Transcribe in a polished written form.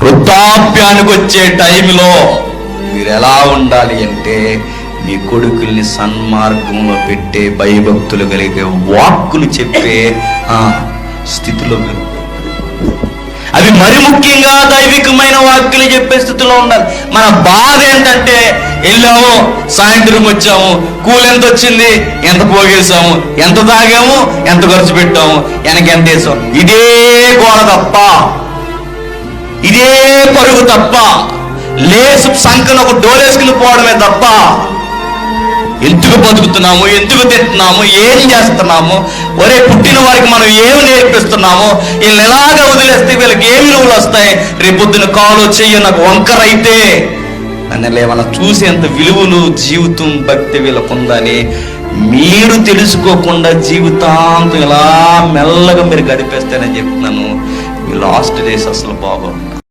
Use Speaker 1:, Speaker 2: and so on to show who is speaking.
Speaker 1: వృద్ధాప్యానికి వచ్చే టైంలో మీరు ఎలా ఉండాలి అంటే, మీ కొడుకుల్ని సన్మార్గంలో పెట్టే, భయభక్తులు కలిగే వాక్కులు చెప్పే స్థితిలో మీరు, అవి మరి ముఖ్యంగా దైవికమైన వాక్యులు చెప్పే స్థితిలో ఉండాలి. మన బాధ ఏంటంటే, వెళ్ళాము, సాయంత్రం వచ్చాము, కూలి ఎంత వచ్చింది, ఎంత పోగేసాము, ఎంత తాగాము, ఎంత ఖర్చు పెట్టాము, వెనక ఎంత వేసాం, ఇదే గోడ తప్ప, ఇదే పరుగు తప్ప, లేసు సంఖ్యలో ఒక డోలేసుకుని పోవడమే తప్ప, ఎందుకు బతుకుతున్నాము, ఎందుకు తింటున్నాము, ఏం చేస్తున్నాము, ఒరే పుట్టిన వారికి మనం ఏమి నేర్పిస్తున్నాము, వీళ్ళని ఎలాగా వదిలేస్తే వీళ్ళకి ఏమి విలువలు వస్తాయి, రేపొద్దున కాలు చెయ్యి నాకు వంకరైతే నన్ను ఏమన్నా చూసేంత విలువలు, జీవితం, భక్తి వీళ్ళకు ఉందని మీరు తెలుసుకోకుండా జీవితాంతం ఇలా మెల్లగా మీరు గడిపేస్తానని చెప్తున్నాను. మీ లాస్ట్ డేస్ అసలు బాగోవు.